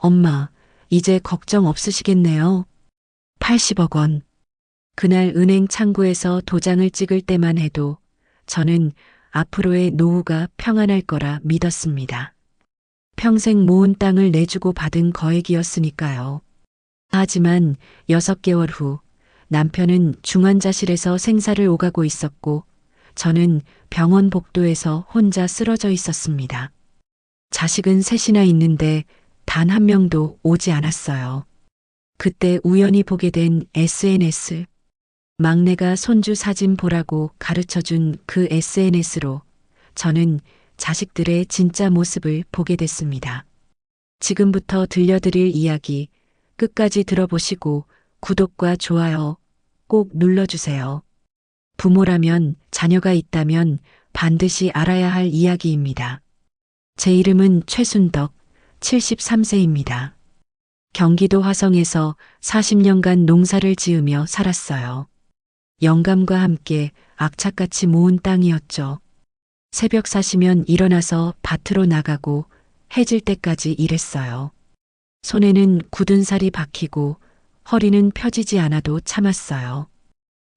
엄마, 이제 걱정 없으시겠네요. 80억 원. 그날 은행 창구에서 도장을 찍을 때만 해도 저는 앞으로의 노후가 평안할 거라 믿었습니다. 평생 모은 땅을 내주고 받은 거액이었으니까요. 하지만 6개월 후 남편은 중환자실에서 생사를 오가고 있었고 저는 병원 복도에서 혼자 쓰러져 있었습니다. 자식은 셋이나 있는데 단 한 명도 오지 않았어요. 그때 우연히 보게 된 SNS. 막내가 손주 사진 보라고 가르쳐준 그 SNS로 저는 자식들의 진짜 모습을 보게 됐습니다. 지금부터 들려드릴 이야기 끝까지 들어보시고 구독과 좋아요 꼭 눌러주세요. 부모라면 자녀가 있다면 반드시 알아야 할 이야기입니다. 제 이름은 최순덕, 73세입니다. 경기도 화성에서 40년간 농사를 지으며 살았어요. 영감과 함께 악착같이 모은 땅이었죠. 새벽 4시면 일어나서 밭으로 나가고 해질 때까지 일했어요. 손에는 굳은 살이 박히고 허리는 펴지지 않아도 참았어요.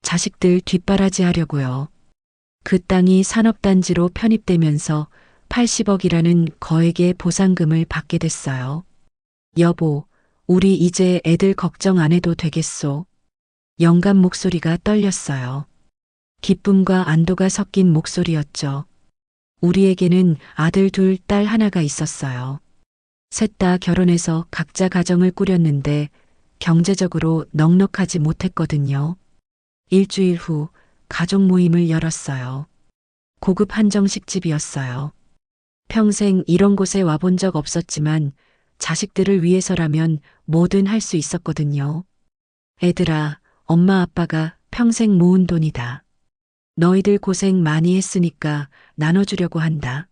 자식들 뒷바라지 하려고요. 그 땅이 산업단지로 편입되면서 80억이라는 거액의 보상금을 받게 됐어요. 여보, 우리 이제 애들 걱정 안 해도 되겠소? 영감 목소리가 떨렸어요. 기쁨과 안도가 섞인 목소리였죠. 우리에게는 아들 둘, 딸 하나가 있었어요. 셋 다 결혼해서 각자 가정을 꾸렸는데 경제적으로 넉넉하지 못했거든요. 일주일 후 가족 모임을 열었어요. 고급 한정식 집이었어요. 평생 이런 곳에 와본 적 없었지만 자식들을 위해서라면 뭐든 할 수 있었거든요. 애들아, 엄마 아빠가 평생 모은 돈이다. 너희들 고생 많이 했으니까 나눠주려고 한다.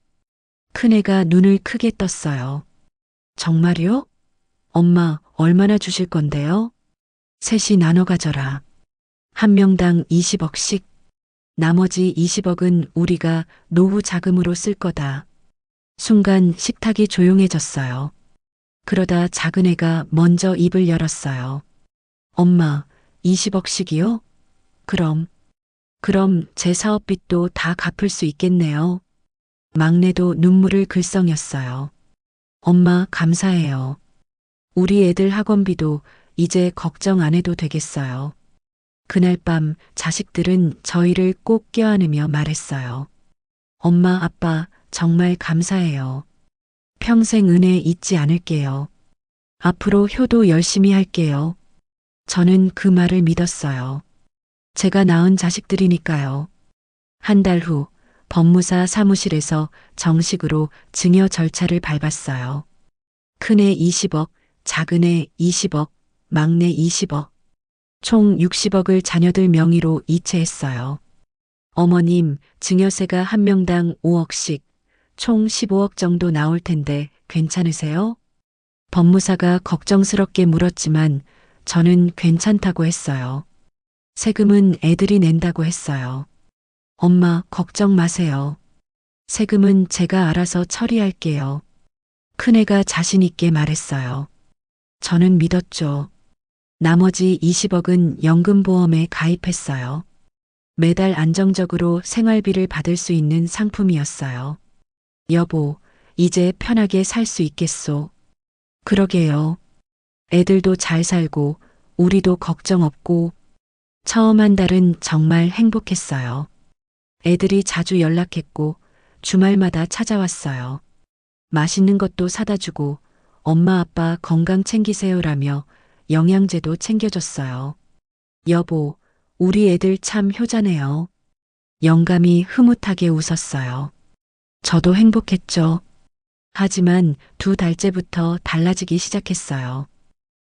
큰애가 눈을 크게 떴어요. 정말요? 엄마, 얼마나 주실 건데요? 셋이 나눠 가져라. 한 명당 20억씩. 나머지 20억은 우리가 노후 자금으로 쓸 거다. 순간 식탁이 조용해졌어요. 그러다 작은애가 먼저 입을 열었어요. 엄마, 20억씩이요? 그럼 제 사업빚도 다 갚을 수 있겠네요. 막내도 눈물을 글썽였어요. 엄마, 감사해요. 우리 애들 학원비도 이제 걱정 안 해도 되겠어요. 그날 밤 자식들은 저희를 꼭 껴안으며 말했어요. 엄마, 아빠, 정말 감사해요. 평생 은혜 잊지 않을게요. 앞으로 효도 열심히 할게요. 저는 그 말을 믿었어요. 제가 낳은 자식들이니까요. 한 달 후 법무사 사무실에서 정식으로 증여 절차를 밟았어요. 큰애 20억, 작은애 20억, 막내 20억. 총 60억을 자녀들 명의로 이체했어요. 어머님, 증여세가 한 명당 5억씩, 총 15억 정도 나올 텐데 괜찮으세요? 법무사가 걱정스럽게 물었지만 저는 괜찮다고 했어요. 세금은 애들이 낸다고 했어요. 엄마, 걱정 마세요. 세금은 제가 알아서 처리할게요. 큰애가 자신 있게 말했어요. 저는 믿었죠. 나머지 20억은 연금보험에 가입했어요. 매달 안정적으로 생활비를 받을 수 있는 상품이었어요. 여보, 이제 편하게 살 수 있겠소? 그러게요. 애들도 잘 살고 우리도 걱정 없고. 처음 한 달은 정말 행복했어요. 애들이 자주 연락했고 주말마다 찾아왔어요. 맛있는 것도 사다 주고 엄마 아빠 건강 챙기세요라며 영양제도 챙겨줬어요. 여보, 우리 애들 참 효자네요. 영감이 흐뭇하게 웃었어요. 저도 행복했죠. 하지만 2달째부터 달라지기 시작했어요.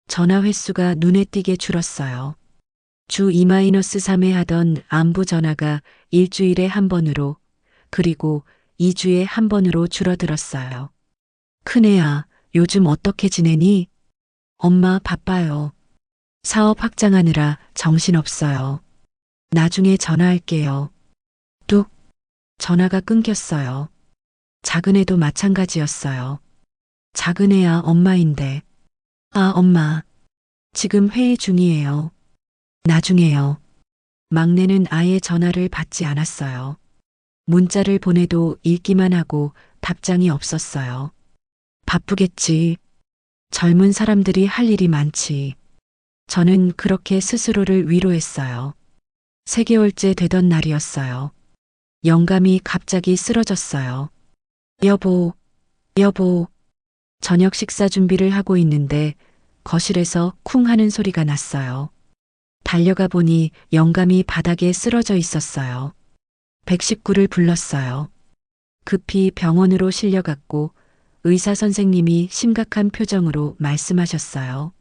전화 횟수가 눈에 띄게 줄었어요. 주 2-3회 하던 안부 전화가 일주일에 한 번으로, 그리고 2주에 한 번으로 줄어들었어요. 큰애야, 요즘 어떻게 지내니? 엄마, 바빠요. 사업 확장하느라 정신없어요. 나중에 전화할게요. 뚝. 전화가 끊겼어요. 작은애도 마찬가지였어요. 작은애야, 엄마인데. 아, 엄마. 지금 회의 중이에요. 나중에요. 막내는 아예 전화를 받지 않았어요. 문자를 보내도 읽기만 하고 답장이 없었어요. 바쁘겠지. 젊은 사람들이 할 일이 많지. 저는 그렇게 스스로를 위로했어요. 3개월째 되던 날이었어요. 영감이 갑자기 쓰러졌어요. 여보, 여보. 저녁 식사 준비를 하고 있는데 거실에서 쿵 하는 소리가 났어요. 달려가 보니 영감이 바닥에 쓰러져 있었어요. 119를 불렀어요. 급히 병원으로 실려갔고 의사 선생님이 심각한 표정으로 말씀하셨어요.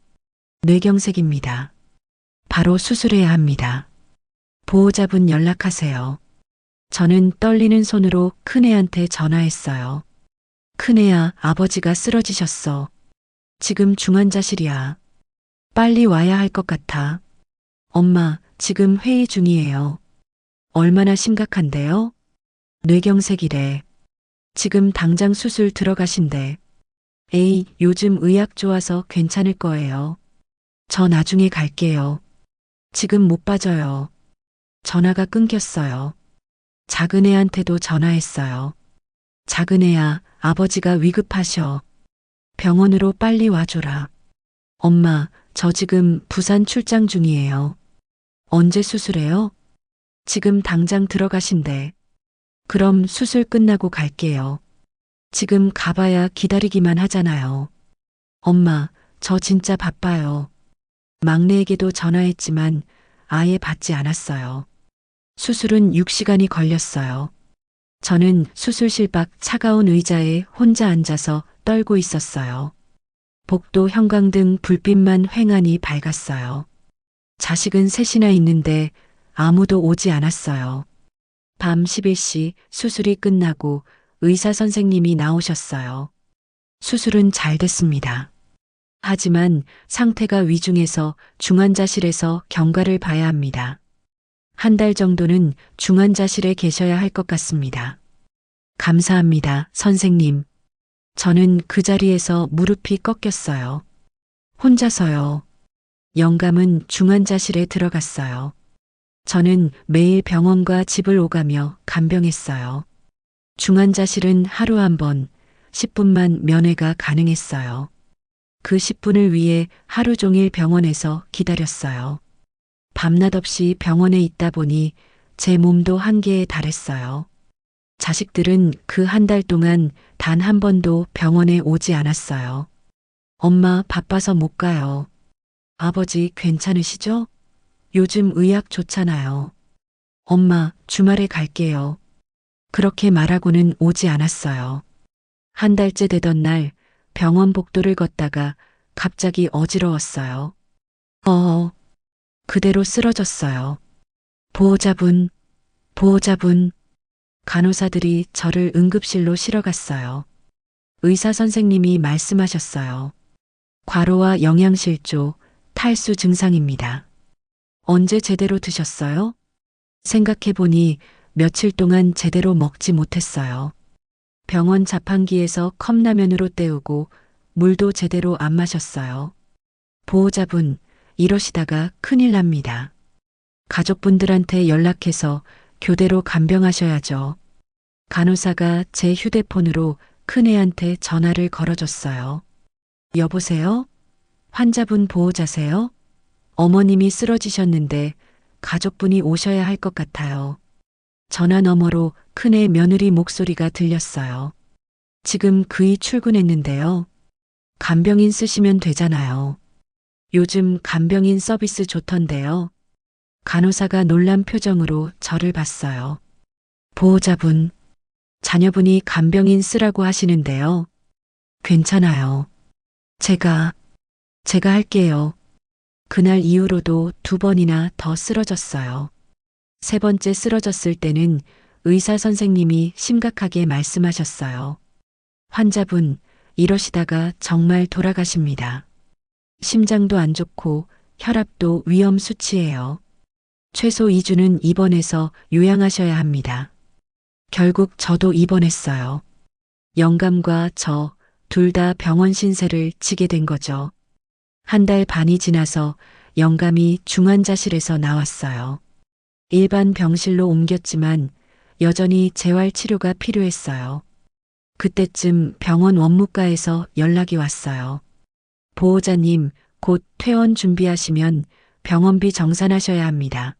뇌경색입니다. 바로 수술해야 합니다. 보호자분 연락하세요. 저는 떨리는 손으로 큰애한테 전화했어요. 큰애야, 아버지가 쓰러지셨어. 지금 중환자실이야. 빨리 와야 할 것 같아. 엄마, 지금 회의 중이에요. 얼마나 심각한데요? 뇌경색이래. 지금 당장 수술 들어가신대. 에이, 요즘 의학 좋아서 괜찮을 거예요. 저 나중에 갈게요. 지금 못 빠져요. 전화가 끊겼어요. 작은애한테도 전화했어요. 작은애야, 아버지가 위급하셔. 병원으로 빨리 와줘라. 엄마, 저 지금 부산 출장 중이에요. 언제 수술해요? 지금 당장 들어가신대. 그럼 수술 끝나고 갈게요. 지금 가봐야 기다리기만 하잖아요. 엄마, 저 진짜 바빠요. 막내에게도 전화했지만 아예 받지 않았어요. 수술은 6시간이 걸렸어요. 저는 수술실 밖 차가운 의자에 혼자 앉아서 떨고 있었어요. 복도 형광등 불빛만 휑하니 밝았어요. 자식은 셋이나 있는데 아무도 오지 않았어요. 밤 11시 수술이 끝나고 의사 선생님이 나오셨어요. 수술은 잘 됐습니다. 하지만 상태가 위중해서 중환자실에서 경과를 봐야 합니다. 1달 정도는 중환자실에 계셔야 할 것 같습니다. 감사합니다, 선생님. 저는 그 자리에서 무릎이 꺾였어요. 혼자서요. 영감은 중환자실에 들어갔어요. 저는 매일 병원과 집을 오가며 간병했어요. 중환자실은 하루 한 번, 10분만 면회가 가능했어요. 그 10분을 위해 하루 종일 병원에서 기다렸어요. 밤낮 없이 병원에 있다 보니 제 몸도 한계에 달했어요. 자식들은 그 1달 동안 단 한 번도 병원에 오지 않았어요. 엄마 바빠서 못 가요. 아버지 괜찮으시죠? 요즘 의학 좋잖아요. 엄마 주말에 갈게요. 그렇게 말하고는 오지 않았어요. 1달째 되던 날 병원 복도를 걷다가 갑자기 어지러웠어요. 그대로 쓰러졌어요. 보호자분, 보호자분. 간호사들이 저를 응급실로 실어갔어요. 의사 선생님이 말씀하셨어요. 과로와 영양실조, 탈수 증상입니다. 언제 제대로 드셨어요? 생각해보니 며칠 동안 제대로 먹지 못했어요. 병원 자판기에서 컵라면으로 때우고 물도 제대로 안 마셨어요. 보호자분, 이러시다가 큰일 납니다. 가족분들한테 연락해서 교대로 간병하셔야죠. 간호사가 제 휴대폰으로 큰애한테 전화를 걸어줬어요. 여보세요? 환자분 보호자세요? 어머님이 쓰러지셨는데 가족분이 오셔야 할 것 같아요. 전화 너머로 큰애 며느리 목소리가 들렸어요. 지금 그이 출근했는데요. 간병인 쓰시면 되잖아요. 요즘 간병인 서비스 좋던데요. 간호사가 놀란 표정으로 저를 봤어요. 보호자분, 자녀분이 간병인 쓰라고 하시는데요. 괜찮아요. 제가 할게요. 그날 이후로도 2번이나 더 쓰러졌어요. 3번째 쓰러졌을 때는 의사 선생님이 심각하게 말씀하셨어요. 환자분, 이러시다가 정말 돌아가십니다. 심장도 안 좋고 혈압도 위험 수치예요. 최소 2주는 입원해서 요양하셔야 합니다. 결국 저도 입원했어요. 영감과 저 둘 다 병원 신세를 지게 된 거죠. 한 달 반이 지나서 영감이 중환자실에서 나왔어요. 일반 병실로 옮겼지만 여전히 재활치료가 필요했어요. 그때쯤 병원 원무과에서 연락이 왔어요. 보호자님, 곧 퇴원 준비하시면 병원비 정산하셔야 합니다.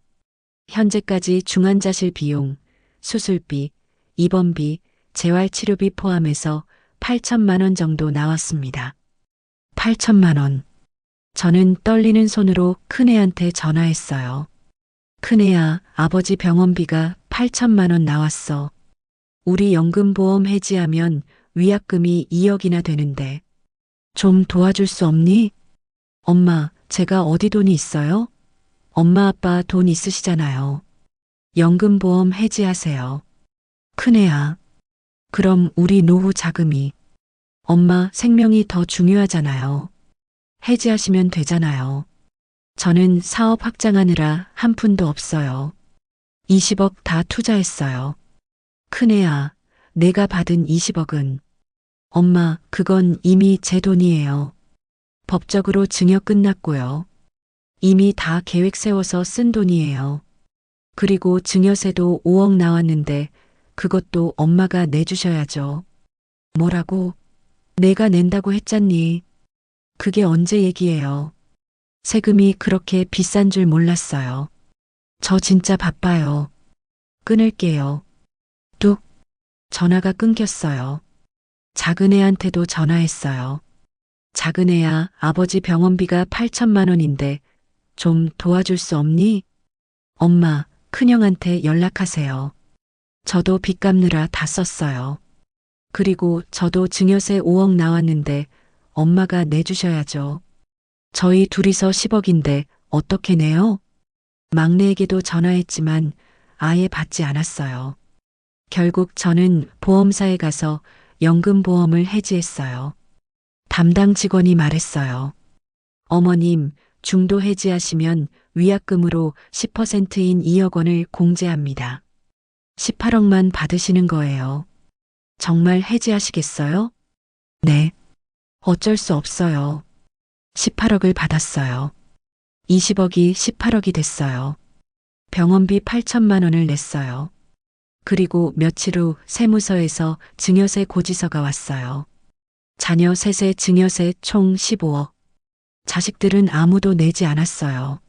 현재까지 중환자실 비용, 수술비, 입원비, 재활치료비 포함해서 8천만 원 정도 나왔습니다. 8천만 원. 저는 떨리는 손으로 큰애한테 전화했어요. 큰애야, 아버지 병원비가 8천만 원 나왔어. 우리 연금보험 해지하면 위약금이 2억이나 되는데 좀 도와줄 수 없니? 엄마, 제가 어디 돈이 있어요? 엄마 아빠 돈 있으시잖아요. 연금보험 해지하세요. 큰애야. 그럼 우리 노후 자금이. 엄마 생명이 더 중요하잖아요. 해지하시면 되잖아요. 저는 사업 확장하느라 한 푼도 없어요. 20억 다 투자했어요. 큰애야, 내가 받은 20억은. 엄마, 그건 이미 제 돈이에요. 법적으로 증여 끝났고요. 이미 다 계획 세워서 쓴 돈이에요. 그리고 증여세도 5억 나왔는데 그것도 엄마가 내주셔야죠. 뭐라고? 내가 낸다고 했잖니. 그게 언제 얘기예요. 세금이 그렇게 비싼 줄 몰랐어요. 저 진짜 바빠요. 끊을게요. 뚝. 전화가 끊겼어요. 작은애한테도 전화했어요. 작은애야, 아버지 병원비가 8천만 원인데 좀 도와줄 수 없니? 엄마, 큰형한테 연락하세요. 저도 빚 갚느라 다 썼어요. 그리고 저도 증여세 5억 나왔는데 엄마가 내주셔야죠. 저희 둘이서 10억인데 어떻게 내요? 막내에게도 전화했지만 아예 받지 않았어요. 결국 저는 보험사에 가서 연금보험을 해지했어요. 담당 직원이 말했어요. 어머님, 중도 해지하시면 위약금으로 10%인 2억 원을 공제합니다. 18억만 받으시는 거예요. 정말 해지하시겠어요? 네. 어쩔 수 없어요. 18억을 받았어요. 20억이 18억이 됐어요. 병원비 8천만 원을 냈어요. 그리고 며칠 후 세무서에서 증여세 고지서가 왔어요. 자녀 셋의 증여세 총 15억. 자식들은 아무도 내지 않았어요.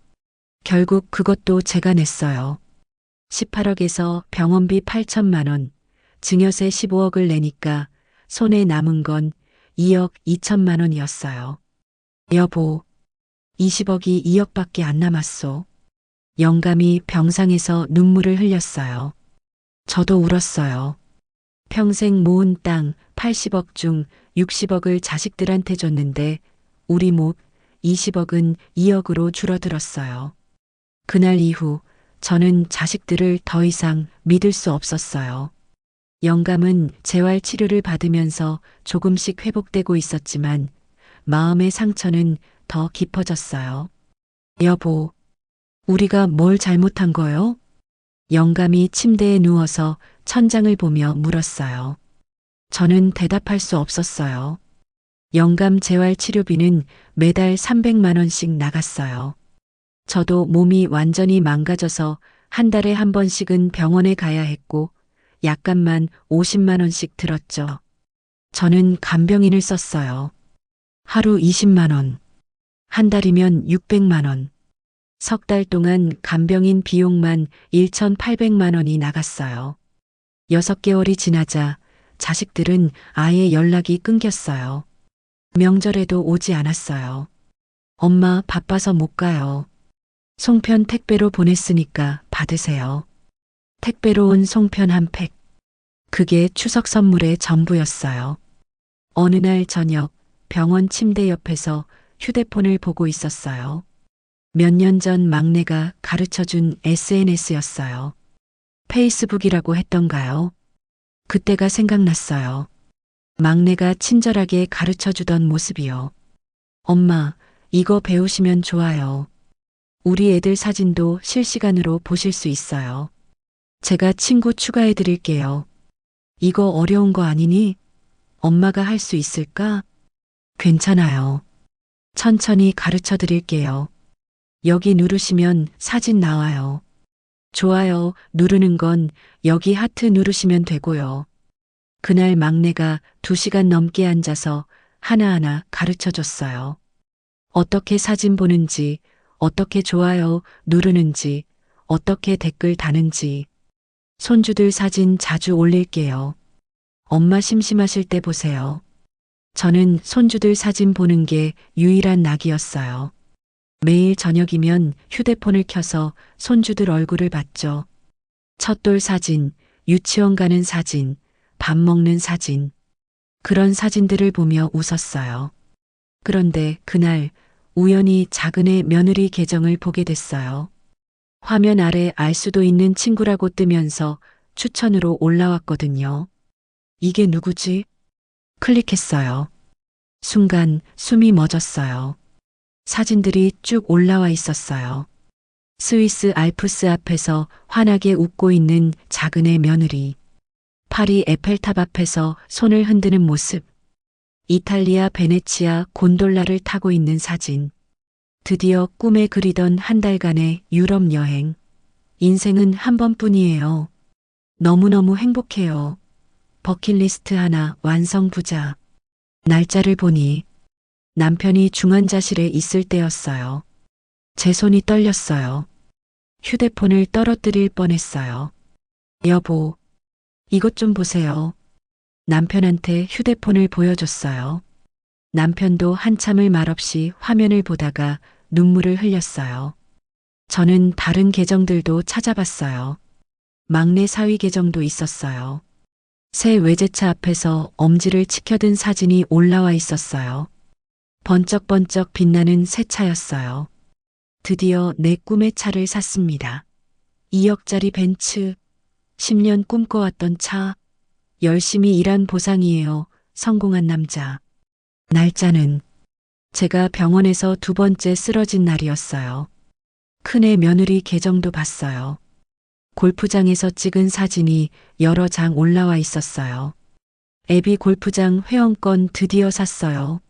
결국 그것도 제가 냈어요. 18억에서 병원비 8천만 원, 증여세 15억을 내니까 손에 남은 건 2억 2천만 원이었어요. 여보, 20억이 2억밖에 안 남았소. 영감이 병상에서 눈물을 흘렸어요. 저도 울었어요. 평생 모은 땅 80억 중 60억을 자식들한테 줬는데 우리 목 20억은 2억으로 줄어들었어요. 그날 이후 저는 자식들을 더 이상 믿을 수 없었어요. 영감은 재활치료를 받으면서 조금씩 회복되고 있었지만 마음의 상처는 더 깊어졌어요. 여보, 우리가 뭘 잘못한 거요? 영감이 침대에 누워서 천장을 보며 물었어요. 저는 대답할 수 없었어요. 영감 재활치료비는 매달 300만 원씩 나갔어요. 저도 몸이 완전히 망가져서 한 달에 한 번씩은 병원에 가야 했고 약값만 50만 원씩 들었죠. 저는 간병인을 썼어요. 하루 20만 원. 한 달이면 600만 원. 석 달 동안 간병인 비용만 1,800만 원이 나갔어요. 6개월이 지나자 자식들은 아예 연락이 끊겼어요. 명절에도 오지 않았어요. 엄마 바빠서 못 가요. 송편 택배로 보냈으니까 받으세요. 택배로 온 송편 한 팩. 그게 추석 선물의 전부였어요. 어느 날 저녁 병원 침대 옆에서 휴대폰을 보고 있었어요. 몇 년 전 막내가 가르쳐준 SNS였어요. 페이스북이라고 했던가요? 그때가 생각났어요. 막내가 친절하게 가르쳐주던 모습이요. 엄마, 이거 배우시면 좋아요. 우리 애들 사진도 실시간으로 보실 수 있어요. 제가 친구 추가해 드릴게요. 이거 어려운 거 아니니? 엄마가 할 수 있을까? 괜찮아요. 천천히 가르쳐 드릴게요. 여기 누르시면 사진 나와요. 좋아요 누르는 건 여기 하트 누르시면 되고요. 그날 막내가 2시간 넘게 앉아서 하나하나 가르쳐 줬어요. 어떻게 사진 보는지, 어떻게 좋아요 누르는지, 어떻게 댓글 다는지. 손주들 사진 자주 올릴게요. 엄마 심심하실 때 보세요. 저는 손주들 사진 보는 게 유일한 낙이었어요. 매일 저녁이면 휴대폰을 켜서 손주들 얼굴을 봤죠. 첫돌 사진, 유치원 가는 사진, 밥 먹는 사진. 그런 사진들을 보며 웃었어요. 그런데 그날 우연히 작은 애 며느리 계정을 보게 됐어요. 화면 아래 알 수도 있는 친구라고 뜨면서 추천으로 올라왔거든요. 이게 누구지? 클릭했어요. 순간 숨이 멎었어요. 사진들이 쭉 올라와 있었어요. 스위스 알프스 앞에서 환하게 웃고 있는 작은 애 며느리. 파리 에펠탑 앞에서 손을 흔드는 모습. 이탈리아 베네치아 곤돌라를 타고 있는 사진. 드디어 꿈에 그리던 한 달간의 유럽 여행. 인생은 한 번뿐이에요. 너무너무 행복해요. 버킷리스트 하나 완성부자. 날짜를 보니 남편이 중환자실에 있을 때였어요. 제 손이 떨렸어요. 휴대폰을 떨어뜨릴 뻔했어요. 여보, 이것 좀 보세요. 남편한테 휴대폰을 보여줬어요. 남편도 한참을 말없이 화면을 보다가 눈물을 흘렸어요. 저는 다른 계정들도 찾아봤어요. 막내 사위 계정도 있었어요. 새 외제차 앞에서 엄지를 치켜든 사진이 올라와 있었어요. 번쩍번쩍 빛나는 새 차였어요. 드디어 내 꿈의 차를 샀습니다. 2억짜리 벤츠. 10년 꿈꿔왔던 차. 열심히 일한 보상이에요. 성공한 남자. 날짜는 제가 병원에서 2번째 쓰러진 날이었어요. 큰애 며느리 계정도 봤어요. 골프장에서 찍은 사진이 여러 장 올라와 있었어요. 애비 골프장 회원권 드디어 샀어요.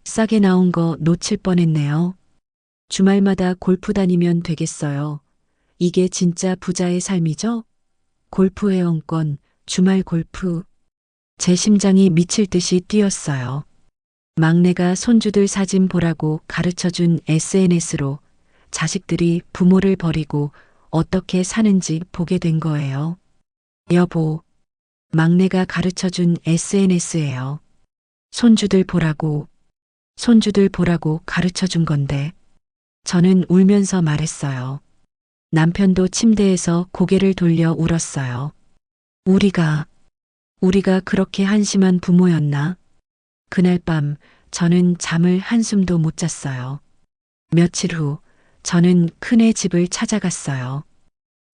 싸게 나온 거 놓칠 뻔했네요. 주말마다 골프 다니면 되겠어요. 이게 진짜 부자의 삶이죠? 골프 회원권, 주말 골프. 제 심장이 미칠 듯이 뛰었어요. 막내가 손주들 사진 보라고 가르쳐준 SNS로 자식들이 부모를 버리고 어떻게 사는지 보게 된 거예요. 여보, 막내가 가르쳐준 SNS예요. 손주들 보라고 가르쳐준 건데. 저는 울면서 말했어요. 남편도 침대에서 고개를 돌려 울었어요. 우리가 그렇게 한심한 부모였나? 그날 밤 저는 잠을 한숨도 못 잤어요. 며칠 후 저는 큰애 집을 찾아갔어요.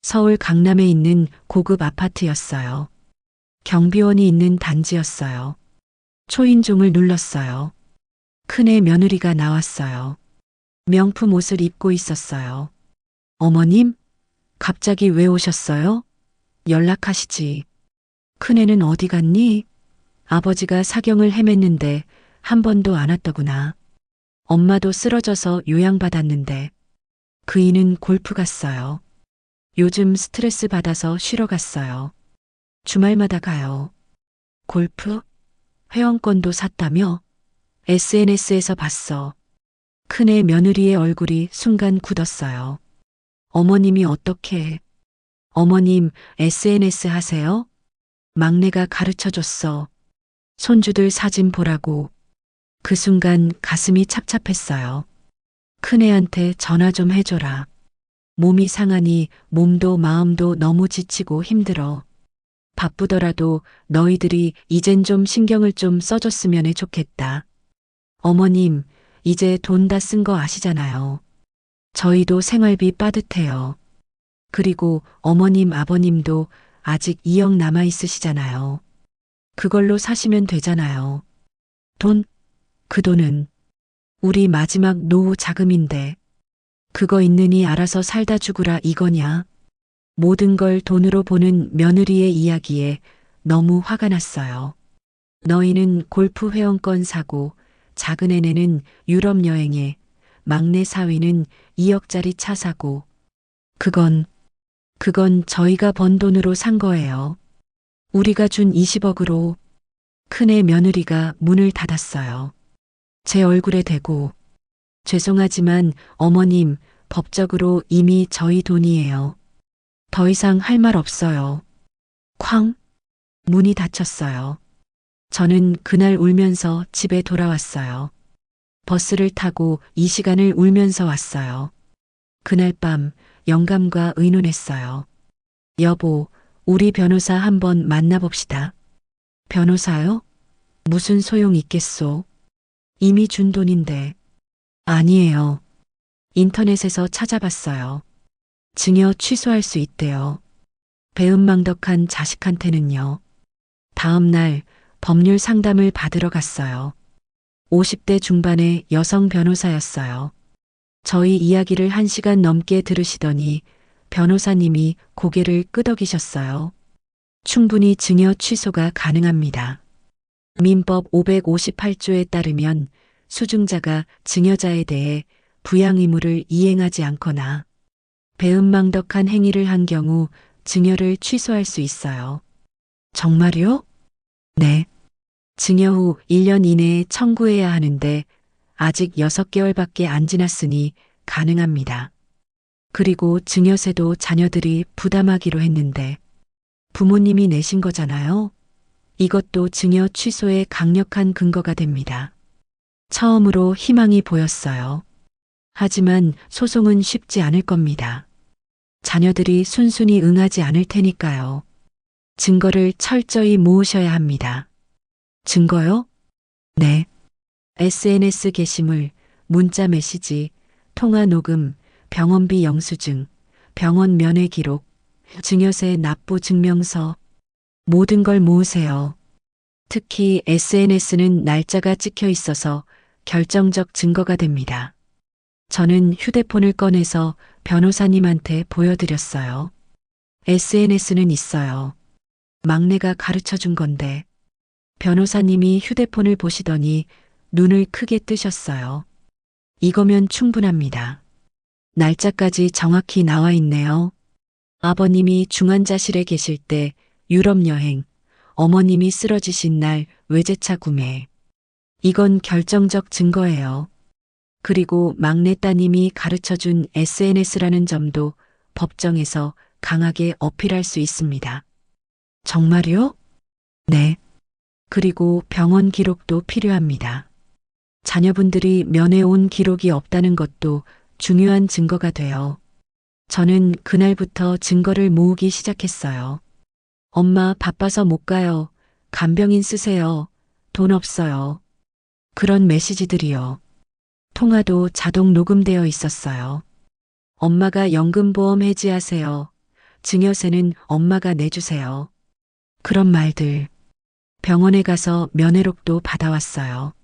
서울 강남에 있는 고급 아파트였어요. 경비원이 있는 단지였어요. 초인종을 눌렀어요. 큰애 며느리가 나왔어요. 명품 옷을 입고 있었어요. 어머님, 갑자기 왜 오셨어요? 연락하시지. 큰애는 어디 갔니? 아버지가 사경을 헤맸는데 한 번도 안 왔더구나. 엄마도 쓰러져서 요양받았는데. 그이는 골프 갔어요. 요즘 스트레스 받아서 쉬러 갔어요. 주말마다 가요. 골프? 회원권도 샀다며? SNS에서 봤어. 큰애 며느리의 얼굴이 순간 굳었어요. 어머님이 어떻게? 어머님 SNS 하세요? 막내가 가르쳐줬어. 손주들 사진 보라고. 그 순간 가슴이 찹찹했어요. 큰애한테 전화 좀 해줘라. 몸이 상하니 몸도 마음도 너무 지치고 힘들어. 바쁘더라도 너희들이 이젠 좀 신경을 좀 써줬으면 좋겠다. 어머님, 이제 돈 다 쓴 거 아시잖아요. 저희도 생활비 빠듯해요. 그리고 어머님 아버님도 아직 2억 남아 있으시잖아요. 그걸로 사시면 되잖아요. 그 돈은 우리 마지막 노후 자금인데 그거 있느니 알아서 살다 죽으라 이거냐. 모든 걸 돈으로 보는 며느리의 이야기에 너무 화가 났어요. 너희는 골프 회원권 사고 작은 애네는 유럽 여행에, 막내 사위는 2억짜리 차 사고, 그건 저희가 번 돈으로 산 거예요. 우리가 준 20억으로. 큰애 며느리가 문을 닫았어요. 제 얼굴에 대고, 죄송하지만 어머님, 법적으로 이미 저희 돈이에요. 더 이상 할 말 없어요. 쾅! 문이 닫혔어요. 저는 그날 울면서 집에 돌아왔어요. 버스를 타고 이 시간을 울면서 왔어요. 그날 밤 영감과 의논했어요. 여보, 우리 변호사 한번 만나봅시다. 변호사요? 무슨 소용 있겠소? 이미 준 돈인데. 아니에요. 인터넷에서 찾아봤어요. 증여 취소할 수 있대요. 배은망덕한 자식한테는요. 다음 날 법률 상담을 받으러 갔어요. 50대 중반의 여성 변호사였어요. 저희 이야기를 1시간 넘게 들으시더니 변호사님이 고개를 끄덕이셨어요. 충분히 증여 취소가 가능합니다. 민법 558조에 따르면 수증자가 증여자에 대해 부양 의무를 이행하지 않거나 배은망덕한 행위를 한 경우 증여를 취소할 수 있어요. 정말요? 네. 증여 후 1년 이내에 청구해야 하는데 아직 6개월밖에 안 지났으니 가능합니다. 그리고 증여세도 자녀들이 부담하기로 했는데 부모님이 내신 거잖아요. 이것도 증여 취소에 강력한 근거가 됩니다. 처음으로 희망이 보였어요. 하지만 소송은 쉽지 않을 겁니다. 자녀들이 순순히 응하지 않을 테니까요. 증거를 철저히 모으셔야 합니다. 증거요? 네. SNS 게시물, 문자 메시지, 통화 녹음, 병원비 영수증, 병원 면회 기록, 증여세 납부 증명서, 모든 걸 모으세요. 특히 SNS는 날짜가 찍혀 있어서 결정적 증거가 됩니다. 저는 휴대폰을 꺼내서 변호사님한테 보여드렸어요. SNS는 있어요. 막내가 가르쳐 준 건데. 변호사님이 휴대폰을 보시더니 눈을 크게 뜨셨어요. 이거면 충분합니다. 날짜까지 정확히 나와 있네요. 아버님이 중환자실에 계실 때 유럽 여행, 어머님이 쓰러지신 날 외제차 구매. 이건 결정적 증거예요. 그리고 막내 따님이 가르쳐준 SNS라는 점도 법정에서 강하게 어필할 수 있습니다. 정말요? 네. 그리고 병원 기록도 필요합니다. 자녀분들이 면회 온 기록이 없다는 것도 중요한 증거가 돼요. 저는 그날부터 증거를 모으기 시작했어요. 엄마 바빠서 못 가요. 간병인 쓰세요. 돈 없어요. 그런 메시지들이요. 통화도 자동 녹음되어 있었어요. 엄마가 연금보험 해지하세요. 증여세는 엄마가 내주세요. 그런 말들. 병원에 가서 면회록도 받아왔어요.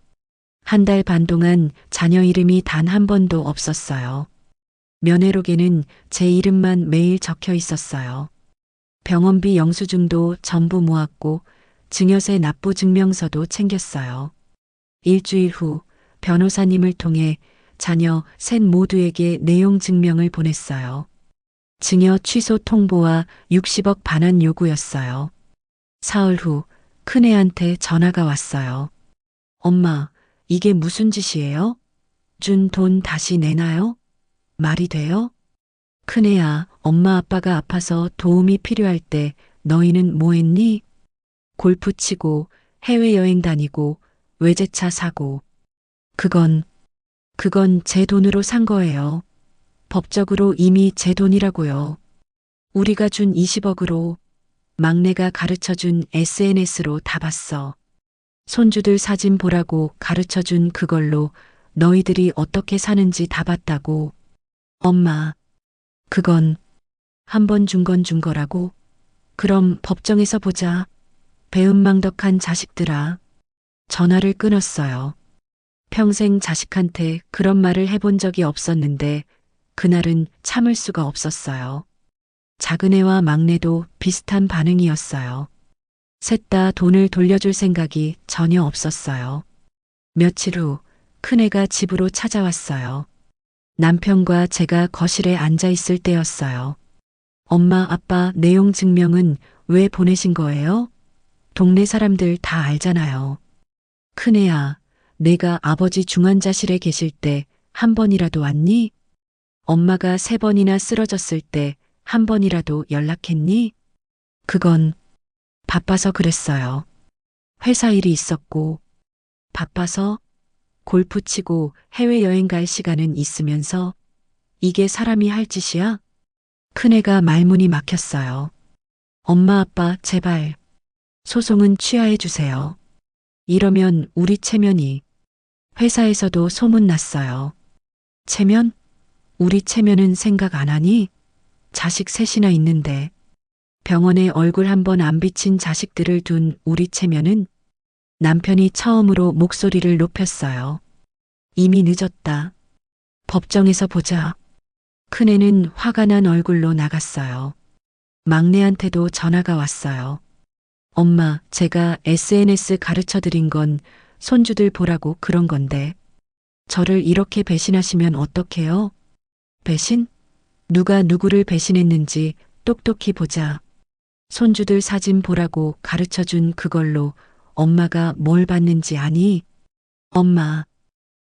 1달 반 동안 자녀 이름이 단 한 번도 없었어요. 면회록에는 제 이름만 매일 적혀 있었어요. 병원비 영수증도 전부 모았고 증여세 납부 증명서도 챙겼어요. 일주일 후 변호사님을 통해 자녀 셋 모두에게 내용 증명을 보냈어요. 증여 취소 통보와 60억 반환 요구였어요. 사흘 후 큰애한테 전화가 왔어요. 엄마, 이게 무슨 짓이에요? 준 돈 다시 내나요? 말이 돼요? 큰애야, 엄마 아빠가 아파서 도움이 필요할 때 너희는 뭐 했니? 골프 치고 해외여행 다니고 외제차 사고. 그건 제 돈으로 산 거예요. 법적으로 이미 제 돈이라고요. 우리가 준 20억으로 막내가 가르쳐준 SNS로 다 봤어. 손주들 사진 보라고 가르쳐준 그걸로 너희들이 어떻게 사는지 다 봤다고. 엄마, 그건 한 번 준 건 준 거라고? 그럼 법정에서 보자. 배은망덕한 자식들아. 전화를 끊었어요. 평생 자식한테 그런 말을 해본 적이 없었는데 그날은 참을 수가 없었어요. 작은애와 막내도 비슷한 반응이었어요. 셋 다 돈을 돌려줄 생각이 전혀 없었어요. 며칠 후 큰애가 집으로 찾아왔어요. 남편과 제가 거실에 앉아 있을 때였어요. 엄마, 아빠 내용 증명은 왜 보내신 거예요? 동네 사람들 다 알잖아요. 큰애야, 내가 아버지 중환자실에 계실 때 한 번이라도 왔니? 엄마가 3번이나 쓰러졌을 때 한 번이라도 연락했니? 그건 바빠서 그랬어요. 회사 일이 있었고, 바빠서 골프 치고 해외여행 갈 시간은 있으면서 이게 사람이 할 짓이야? 큰애가 말문이 막혔어요. 엄마, 아빠, 제발. 소송은 취하해 주세요. 이러면 우리 체면이 회사에서도 소문났어요. 체면? 우리 체면은 생각 안 하니? 자식 셋이나 있는데 병원에 얼굴 한 번 안 비친 자식들을 둔 우리 체면은 남편이 처음으로 목소리를 높였어요. 이미 늦었다. 법정에서 보자. 큰애는 화가 난 얼굴로 나갔어요. 막내한테도 전화가 왔어요. 엄마, 제가 SNS 가르쳐 드린 건 손주들 보라고 그런 건데 저를 이렇게 배신하시면 어떡해요? 배신? 누가 누구를 배신했는지 똑똑히 보자. 손주들 사진 보라고 가르쳐 준 그걸로 엄마가 뭘 받는지 아니? 엄마,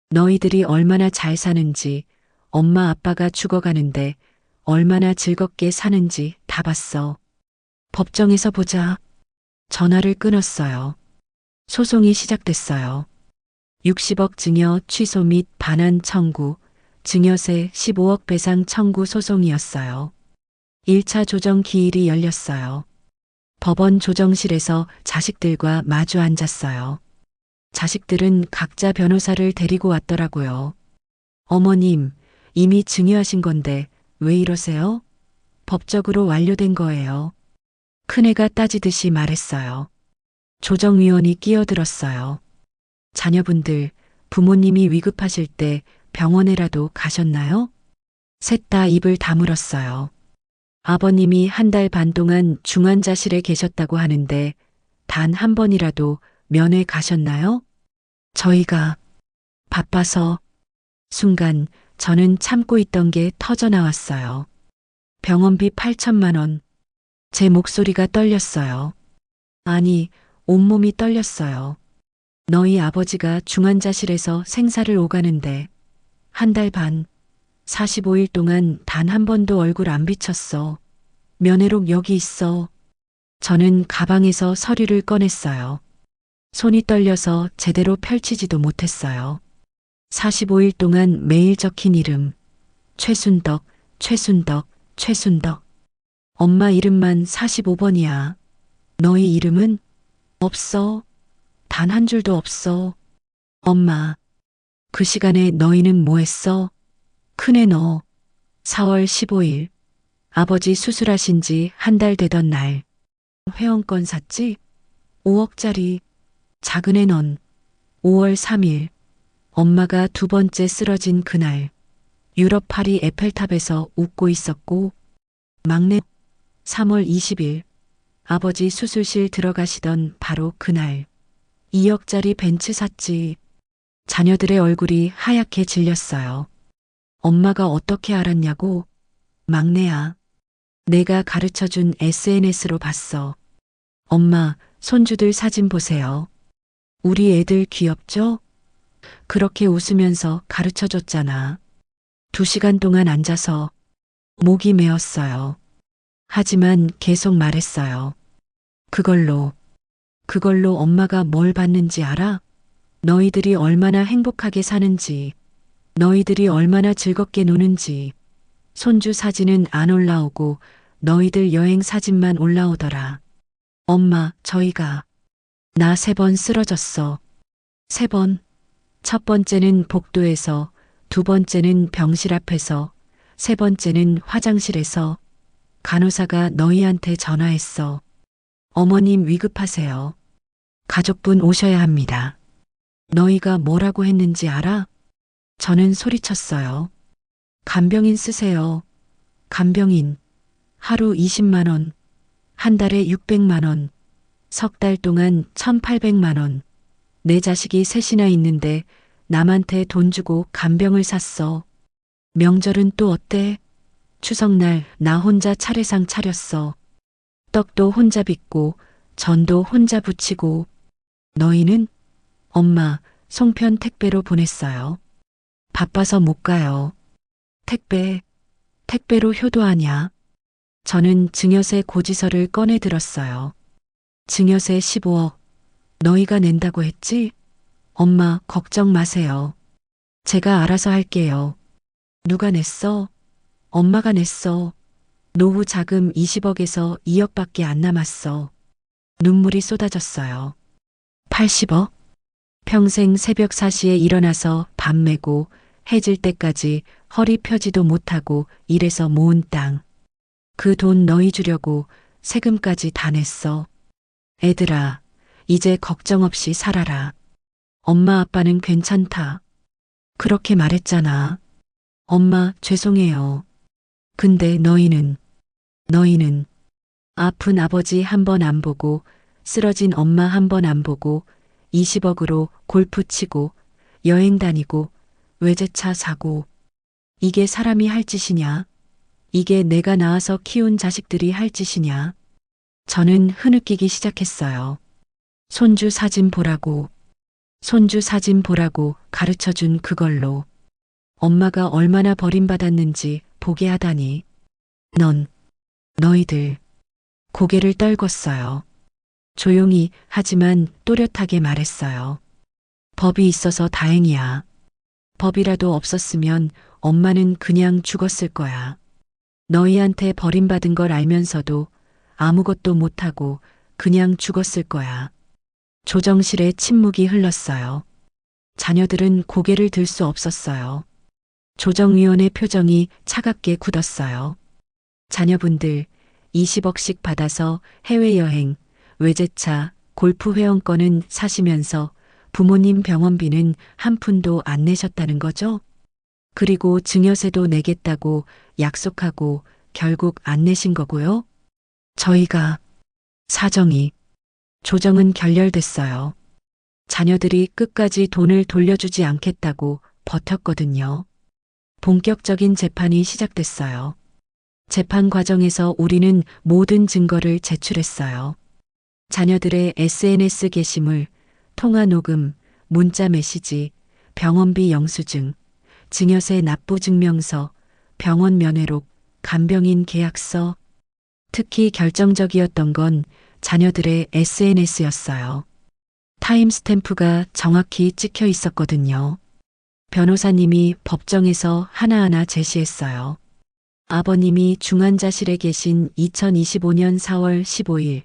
너희들이 얼마나 잘 사는지, 엄마 아빠가 죽어가는데 얼마나 즐겁게 사는지 다 봤어. 법정에서 보자. 전화를 끊었어요. 소송이 시작됐어요. 60억 증여 취소 및 반환 청구, 증여세 15억 배상 청구 소송이었어요. 1차 조정 기일이 열렸어요. 법원 조정실에서 자식들과 마주 앉았어요. 자식들은 각자 변호사를 데리고 왔더라고요. 어머님, 이미 증여하신 건데 왜 이러세요? 법적으로 완료된 거예요. 큰애가 따지듯이 말했어요. 조정위원이 끼어들었어요. 자녀분들, 부모님이 위급하실 때 병원에라도 가셨나요? 셋 다 입을 다물었어요. 아버님이 1달 반 동안 중환자실에 계셨다고 하는데 단 한 번이라도 면회 가셨나요? 저희가 바빠서 순간 저는 참고 있던 게 터져 나왔어요. 병원비 8천만 원. 제 목소리가 떨렸어요. 아니, 온몸이 떨렸어요. 너희 아버지가 중환자실에서 생사를 오가는데 1달 반, 45일 동안 단 한 번도 얼굴 안 비쳤어. 면회록 여기 있어. 저는 가방에서 서류를 꺼냈어요. 손이 떨려서 제대로 펼치지도 못했어요. 45일 동안 매일 적힌 이름. 최순덕, 최순덕, 최순덕. 엄마 이름만 45번이야. 너희 이름은? 없어. 단 한 줄도 없어. 엄마, 그 시간에 너희는 뭐 했어? 큰애 너. 4월 15일. 아버지 수술하신 지 1달 되던 날. 회원권 샀지? 5억짜리. 작은애 넌. 5월 3일. 엄마가 2번째 쓰러진 그날. 유럽 파리 에펠탑에서 웃고 있었고, 막내 3월 20일. 아버지 수술실 들어가시던 바로 그날. 2억짜리 벤츠 샀지. 자녀들의 얼굴이 하얗게 질렸어요. 엄마가 어떻게 알았냐고? 막내야. 내가 가르쳐준 SNS로 봤어. 엄마, 손주들 사진 보세요. 우리 애들 귀엽죠? 그렇게 웃으면서 가르쳐줬잖아. 2시간 동안 앉아서 목이 메었어요. 하지만 계속 말했어요. 그걸로 엄마가 뭘 받는지 알아? 너희들이 얼마나 행복하게 사는지, 너희들이 얼마나 즐겁게 노는지. 손주 사진은 안 올라오고 너희들 여행 사진만 올라오더라. 엄마, 저희가 나 3번 쓰러졌어. 3번. 첫 번째는 복도에서, 2번째는 병실 앞에서, 3번째는 화장실에서. 간호사가 너희한테 전화했어. 어머님 위급하세요. 가족분 오셔야 합니다. 너희가 뭐라고 했는지 알아? 저는 소리쳤어요. 간병인 쓰세요. 간병인. 하루 20만 원. 한 달에 600만 원. 석 달 동안 1,800만 원. 내 자식이 셋이나 있는데 남한테 돈 주고 간병을 샀어. 명절은 또 어때? 추석날 나 혼자 차례상 차렸어. 떡도 혼자 빚고 전도 혼자 부치고. 너희는? 엄마, 송편 택배로 보냈어요. 바빠서 못 가요. 택배로 효도하냐? 저는 증여세 고지서를 꺼내 들었어요. 증여세 15억. 너희가 낸다고 했지? 엄마, 걱정 마세요. 제가 알아서 할게요. 누가 냈어? 엄마가 냈어. 노후 자금 20억에서 2억밖에 안 남았어. 눈물이 쏟아졌어요. 80억? 평생 새벽 4시에 일어나서 밥 메고 해질 때까지 허리 펴지도 못하고 일해서 모은 땅. 그 돈 너희 주려고 세금까지 다 냈어. 애들아, 이제 걱정 없이 살아라. 엄마 아빠는 괜찮다. 그렇게 말했잖아. 엄마, 죄송해요. 근데 너희는 아픈 아버지 한 번 안 보고 쓰러진 엄마 한 번 안 보고 20억으로 골프 치고 여행 다니고 외제차 사고. 이게 사람이 할 짓이냐? 이게 내가 낳아서 키운 자식들이 할 짓이냐? 저는 흐느끼기 시작했어요. 손주 사진 보라고 가르쳐준 그걸로 엄마가 얼마나 버림받았는지 보게 하다니. 너희들. 고개를 떨궜어요. 조용히 하지만 또렷하게 말했어요. 법이 있어서 다행이야. 법이라도 없었으면 엄마는 그냥 죽었을 거야. 너희한테 버림받은 걸 알면서도 아무것도 못하고 그냥 죽었을 거야. 조정실에 침묵이 흘렀어요. 자녀들은 고개를 들 수 없었어요. 조정위원의 표정이 차갑게 굳었어요. 자녀분들 20억씩 받아서 해외여행, 외제차, 골프 회원권은 사시면서 부모님 병원비는 한 푼도 안 내셨다는 거죠? 그리고 증여세도 내겠다고 약속하고 결국 안 내신 거고요? 저희가 사정이 조정은 결렬됐어요. 자녀들이 끝까지 돈을 돌려주지 않겠다고 버텼거든요. 본격적인 재판이 시작됐어요. 재판 과정에서 우리는 모든 증거를 제출했어요. 자녀들의 SNS 게시물, 통화 녹음, 문자 메시지, 병원비 영수증, 증여세 납부 증명서, 병원 면회록, 간병인 계약서. 특히 결정적이었던 건 자녀들의 SNS였어요. 타임스탬프가 정확히 찍혀 있었거든요. 변호사님이 법정에서 하나하나 제시했어요. 아버님이 중환자실에 계신 2025년 4월 15일,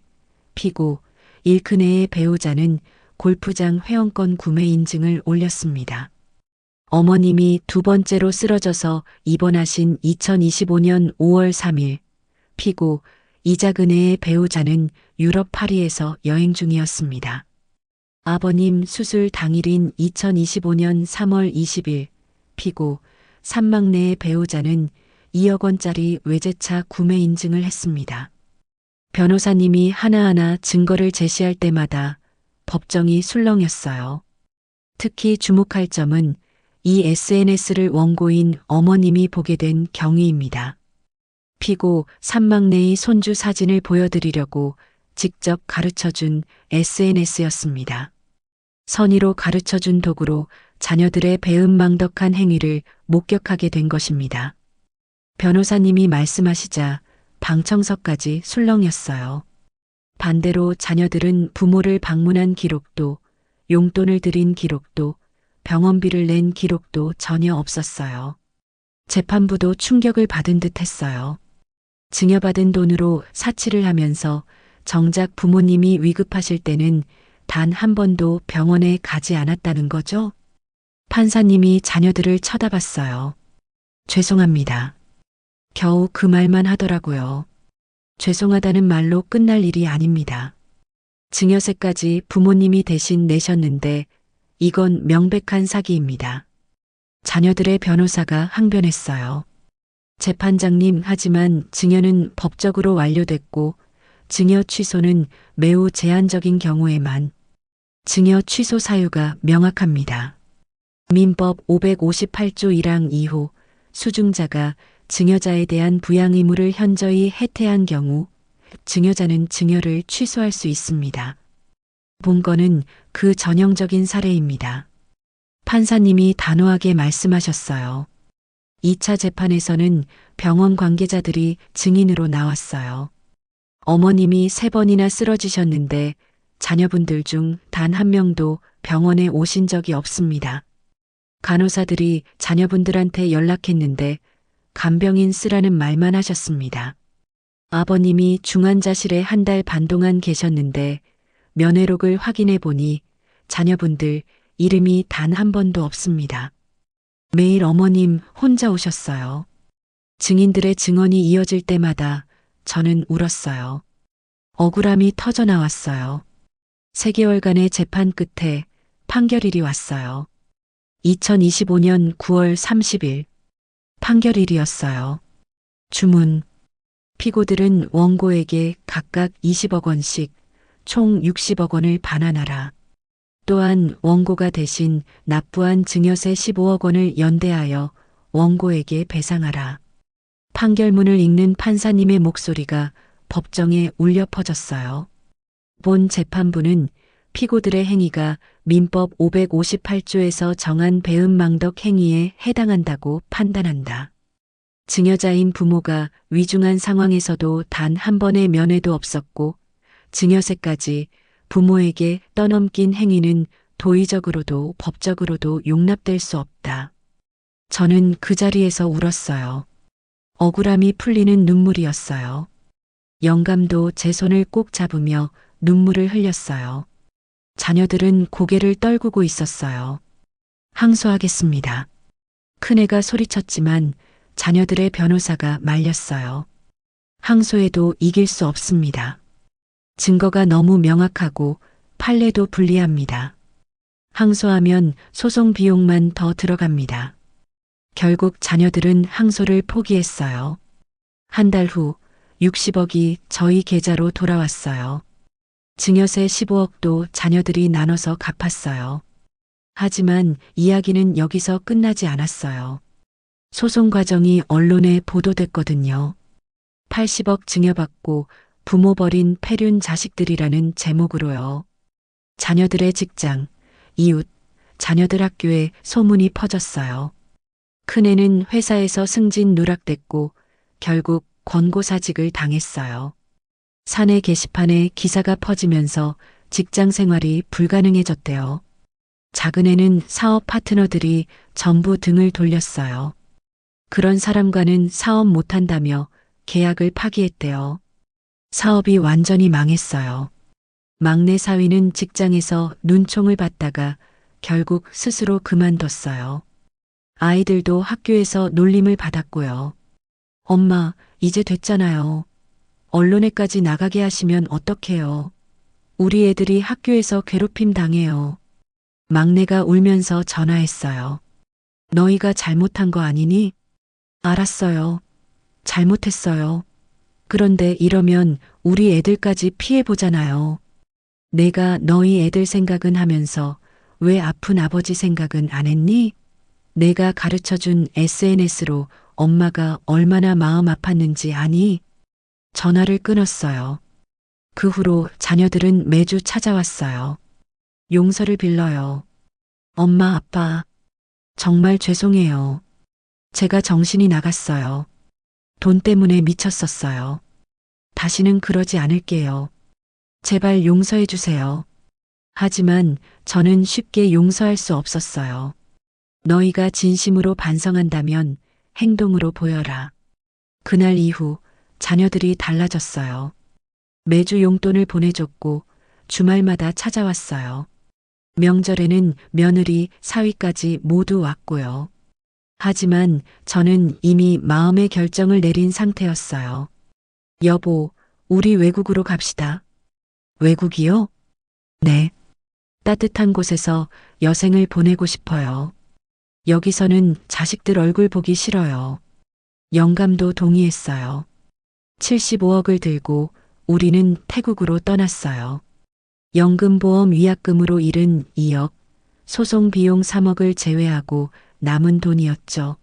피고 일큰애의 배우자는 골프장 회원권 구매 인증을 올렸습니다. 어머님이 두 번째로 쓰러져서 입원하신 2025년 5월 3일, 피고 이자근혜의 배우자는 유럽 파리에서 여행 중이었습니다. 아버님 수술 당일인 2025년 3월 20일, 피고 삼막내의 배우자는 2억 원짜리 외제차 구매 인증을 했습니다. 변호사님이 하나하나 증거를 제시할 때마다 법정이 술렁였어요. 특히 주목할 점은 이 SNS를 원고인 어머님이 보게 된 경위입니다. 피고 삼막내의 손주 사진을 보여드리려고 직접 가르쳐준 SNS였습니다. 선의로 가르쳐준 도구로 자녀들의 배은망덕한 행위를 목격하게 된 것입니다. 변호사님이 말씀하시자 방청석까지 술렁였어요. 반대로 자녀들은 부모를 방문한 기록도, 용돈을 드린 기록도, 병원비를 낸 기록도 전혀 없었어요. 재판부도 충격을 받은 듯 했어요. 증여받은 돈으로 사치를 하면서 정작 부모님이 위급하실 때는 단 한 번도 병원에 가지 않았다는 거죠? 판사님이 자녀들을 쳐다봤어요. 죄송합니다. 겨우 그 말만 하더라고요. 죄송하다는 말로 끝날 일이 아닙니다. 증여세까지 부모님이 대신 내셨는데 이건 명백한 사기입니다. 자녀들의 변호사가 항변했어요. 재판장님, 하지만 증여는 법적으로 완료됐고 증여 취소는 매우 제한적인 경우에만. 증여 취소 사유가 명확합니다. 민법 558조 1항 2호 수증자가 증여자에 대한 부양 의무를 현저히 해태한 경우 증여자는 증여를 취소할 수 있습니다. 본건은 그 전형적인 사례입니다. 판사님이 단호하게 말씀하셨어요. 2차 재판에서는 병원 관계자들이 증인으로 나왔어요. 어머님이 3번이나 쓰러지셨는데 자녀분들 중 단 한 명도 병원에 오신 적이 없습니다. 간호사들이 자녀분들한테 연락했는데 간병인 쓰라는 말만 하셨습니다. 아버님이 중환자실에 1달 반 동안 계셨는데 면회록을 확인해 보니 자녀분들 이름이 단 한 번도 없습니다. 매일 어머님 혼자 오셨어요. 증인들의 증언이 이어질 때마다 저는 울었어요. 억울함이 터져 나왔어요. 3개월간의 재판 끝에 판결일이 왔어요. 2025년 9월 30일 판결일이었어요. 주문. 피고들은 원고에게 각각 20억 원씩 총 60억 원을 반환하라. 또한 원고가 대신 납부한 증여세 15억 원을 연대하여 원고에게 배상하라. 판결문을 읽는 판사님의 목소리가 법정에 울려 퍼졌어요. 본 재판부는 피고들의 행위가 민법 558조에서 정한 배은망덕 행위에 해당한다고 판단한다. 증여자인 부모가 위중한 상황에서도 단 한 번의 면회도 없었고 증여세까지 부모에게 떠넘긴 행위는 도의적으로도 법적으로도 용납될 수 없다. 저는 그 자리에서 울었어요. 억울함이 풀리는 눈물이었어요. 영감도 제 손을 꼭 잡으며 눈물을 흘렸어요. 자녀들은 고개를 떨구고 있었어요. 항소하겠습니다. 큰애가 소리쳤지만 자녀들의 변호사가 말렸어요. 항소해도 이길 수 없습니다. 증거가 너무 명확하고 판례도 불리합니다. 항소하면 소송 비용만 더 들어갑니다. 결국 자녀들은 항소를 포기했어요. 1달 후 60억이 저희 계좌로 돌아왔어요. 증여세 15억도 자녀들이 나눠서 갚았어요. 하지만 이야기는 여기서 끝나지 않았어요. 소송 과정이 언론에 보도됐거든요. 80억 증여받고 부모 버린 폐륜 자식들이라는 제목으로요. 자녀들의 직장, 이웃, 자녀들 학교에 소문이 퍼졌어요. 큰애는 회사에서 승진 누락됐고 결국 권고사직을 당했어요. 사내 게시판에 기사가 퍼지면서 직장 생활이 불가능해졌대요. 작은애는 사업 파트너들이 전부 등을 돌렸어요. 그런 사람과는 사업 못한다며 계약을 파기했대요. 사업이 완전히 망했어요. 막내 사위는 직장에서 눈총을 받다가 결국 스스로 그만뒀어요. 아이들도 학교에서 놀림을 받았고요. 엄마, 이제 됐잖아요. 언론에까지 나가게 하시면 어떡해요. 우리 애들이 학교에서 괴롭힘 당해요. 막내가 울면서 전화했어요. 너희가 잘못한 거 아니니? 알았어요. 잘못했어요. 그런데 이러면 우리 애들까지 피해보잖아요. 내가 너희 애들 생각은 하면서 왜 아픈 아버지 생각은 안 했니? 내가 가르쳐준 SNS로 엄마가 얼마나 마음 아팠는지 아니? 전화를 끊었어요. 그 후로 자녀들은 매주 찾아왔어요. 용서를 빌러요. 엄마, 아빠, 정말 죄송해요. 제가 정신이 나갔어요. 돈 때문에 미쳤었어요. 다시는 그러지 않을게요. 제발 용서해 주세요. 하지만 저는 쉽게 용서할 수 없었어요. 너희가 진심으로 반성한다면 행동으로 보여라. 그날 이후 자녀들이 달라졌어요. 매주 용돈을 보내줬고 주말마다 찾아왔어요. 명절에는 며느리, 사위까지 모두 왔고요. 하지만 저는 이미 마음의 결정을 내린 상태였어요. 여보, 우리 외국으로 갑시다. 외국이요? 네. 따뜻한 곳에서 여생을 보내고 싶어요. 여기서는 자식들 얼굴 보기 싫어요. 영감도 동의했어요. 75억을 들고 우리는 태국으로 떠났어요. 연금보험 위약금으로 잃은 2억, 소송 비용 3억을 제외하고 남은 돈이었죠.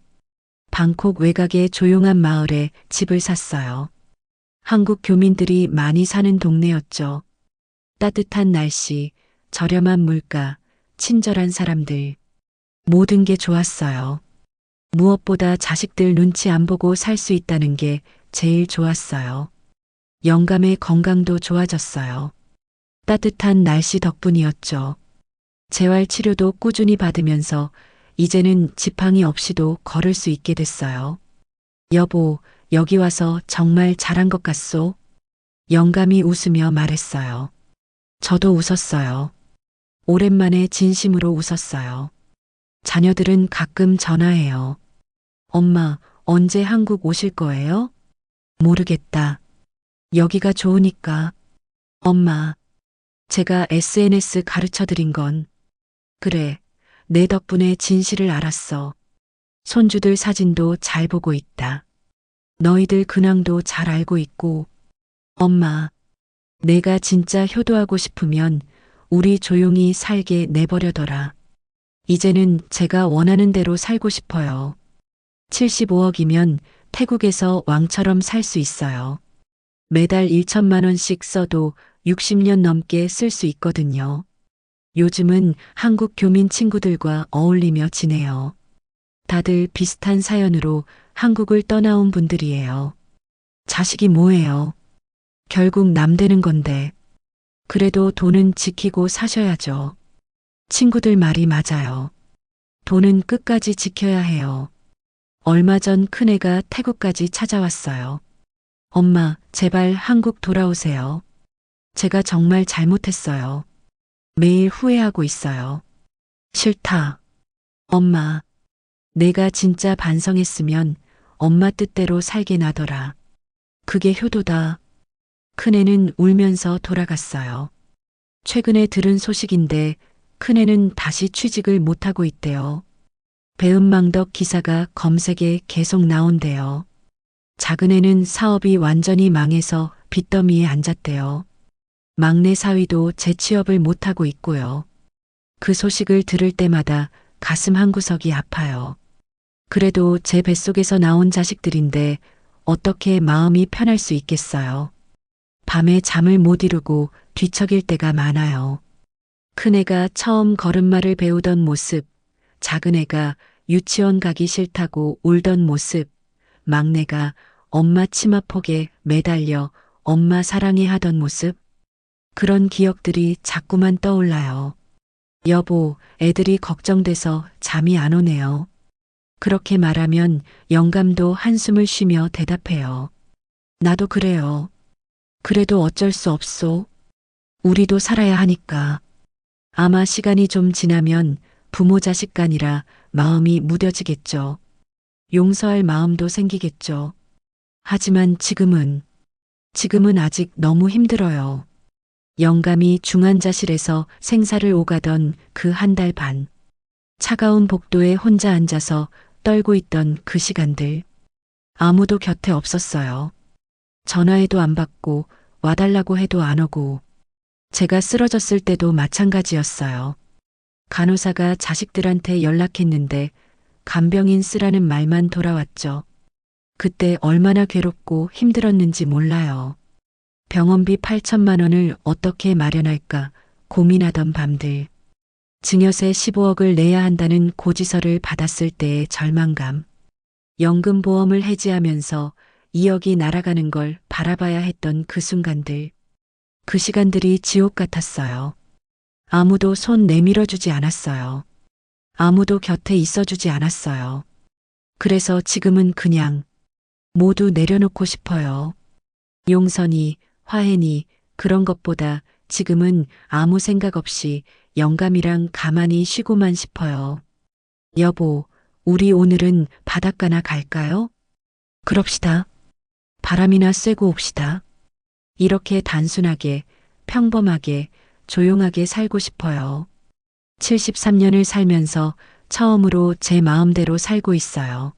방콕 외곽의 조용한 마을에 집을 샀어요. 한국 교민들이 많이 사는 동네였죠. 따뜻한 날씨, 저렴한 물가, 친절한 사람들. 모든 게 좋았어요. 무엇보다 자식들 눈치 안 보고 살 수 있다는 게 제일 좋았어요. 영감의 건강도 좋아졌어요. 따뜻한 날씨 덕분이었죠. 재활 치료도 꾸준히 받으면서 이제는 지팡이 없이도 걸을 수 있게 됐어요. 여보, 여기 와서 정말 잘한 것 같소? 영감이 웃으며 말했어요. 저도 웃었어요. 오랜만에 진심으로 웃었어요. 자녀들은 가끔 전화해요. 엄마, 언제 한국 오실 거예요? 모르겠다. 여기가 좋으니까. 엄마, 제가 SNS 가르쳐 드린 건, 그래, 내 덕분에 진실을 알았어. 손주들 사진도 잘 보고 있다. 너희들 근황도 잘 알고 있고. 엄마, 내가 진짜 효도하고 싶으면 우리 조용히 살게 내버려둬라. 이제는 제가 원하는 대로 살고 싶어요. 75억이면 태국에서 왕처럼 살 수 있어요. 매달 1천만 원씩 써도 60년 넘게 쓸 수 있거든요. 요즘은 한국 교민 친구들과 어울리며 지내요. 다들 비슷한 사연으로 한국을 떠나온 분들이에요. 자식이 뭐예요? 결국 남 되는 건데. 그래도 돈은 지키고 사셔야죠. 친구들 말이 맞아요. 돈은 끝까지 지켜야 해요. 얼마 전 큰애가 태국까지 찾아왔어요. 엄마, 제발 한국 돌아오세요. 제가 정말 잘못했어요. 매일 후회하고 있어요. 싫다. 엄마, 내가 진짜 반성했으면 엄마 뜻대로 살게 놔둬라. 그게 효도다. 큰애는 울면서 돌아갔어요. 최근에 들은 소식인데 큰애는 다시 취직을 못하고 있대요. 배은망덕 기사가 검색에 계속 나온대요. 작은애는 사업이 완전히 망해서 빚더미에 앉았대요. 막내 사위도 재취업을 못하고 있고요. 그 소식을 들을 때마다 가슴 한구석이 아파요. 그래도 제 뱃속에서 나온 자식들인데 어떻게 마음이 편할 수 있겠어요. 밤에 잠을 못 이루고 뒤척일 때가 많아요. 큰애가 처음 걸음마를 배우던 모습, 작은애가 유치원 가기 싫다고 울던 모습, 막내가 엄마 치마폭에 매달려 엄마 사랑해 하던 모습, 그런 기억들이 자꾸만 떠올라요. 여보, 애들이 걱정돼서 잠이 안 오네요. 그렇게 말하면 영감도 한숨을 쉬며 대답해요. 나도 그래요. 그래도 어쩔 수 없소. 우리도 살아야 하니까. 아마 시간이 좀 지나면 부모 자식 간이라 마음이 무뎌지겠죠. 용서할 마음도 생기겠죠. 하지만 지금은 아직 너무 힘들어요. 영감이 중환자실에서 생사를 오가던 그 한 달 반. 차가운 복도에 혼자 앉아서 떨고 있던 그 시간들. 아무도 곁에 없었어요. 전화해도 안 받고 와달라고 해도 안 오고. 제가 쓰러졌을 때도 마찬가지였어요. 간호사가 자식들한테 연락했는데 간병인 쓰라는 말만 돌아왔죠. 그때 얼마나 괴롭고 힘들었는지 몰라요. 병원비 8천만 원을 어떻게 마련할까 고민하던 밤들. 증여세 15억을 내야 한다는 고지서를 받았을 때의 절망감. 연금보험을 해지하면서 2억이 날아가는 걸 바라봐야 했던 그 순간들. 그 시간들이 지옥 같았어요. 아무도 손 내밀어주지 않았어요. 아무도 곁에 있어주지 않았어요. 그래서 지금은 그냥 모두 내려놓고 싶어요. 용서니, 화해니, 그런 것보다 지금은 아무 생각 없이 영감이랑 가만히 쉬고만 싶어요. 여보, 우리 오늘은 바닷가나 갈까요? 그럽시다. 바람이나 쐬고 옵시다. 이렇게 단순하게, 평범하게, 조용하게 살고 싶어요. 73년을 살면서 처음으로 제 마음대로 살고 있어요.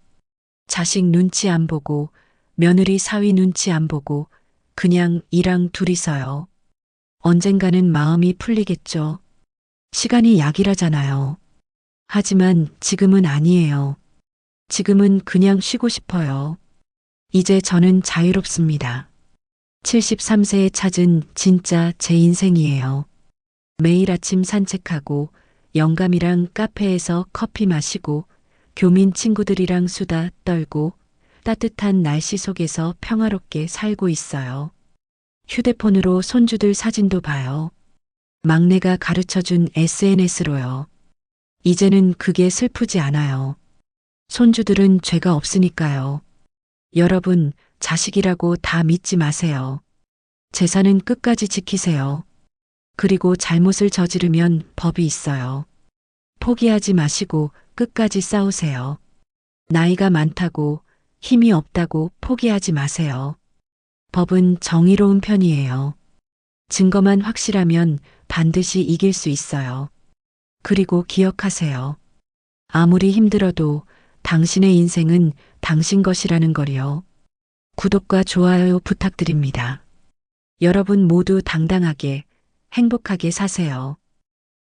자식 눈치 안 보고, 며느리 사위 눈치 안 보고, 그냥 이랑 둘이서요. 언젠가는 마음이 풀리겠죠. 시간이 약이라잖아요. 하지만 지금은 아니에요. 지금은 그냥 쉬고 싶어요. 이제 저는 자유롭습니다. 73세에 찾은 진짜 제 인생이에요. 매일 아침 산책하고 영감이랑 카페에서 커피 마시고 교민 친구들이랑 수다 떨고 따뜻한 날씨 속에서 평화롭게 살고 있어요. 휴대폰으로 손주들 사진도 봐요. 막내가 가르쳐준 SNS로요. 이제는 그게 슬프지 않아요. 손주들은 죄가 없으니까요. 여러분, 자식이라고 다 믿지 마세요. 재산은 끝까지 지키세요. 그리고 잘못을 저지르면 법이 있어요. 포기하지 마시고 끝까지 싸우세요. 나이가 많다고 힘이 없다고 포기하지 마세요. 법은 정의로운 편이에요. 증거만 확실하면 반드시 이길 수 있어요. 그리고 기억하세요. 아무리 힘들어도 당신의 인생은 당신 것이라는 걸요. 구독과 좋아요 부탁드립니다. 여러분 모두 당당하게 행복하게 사세요.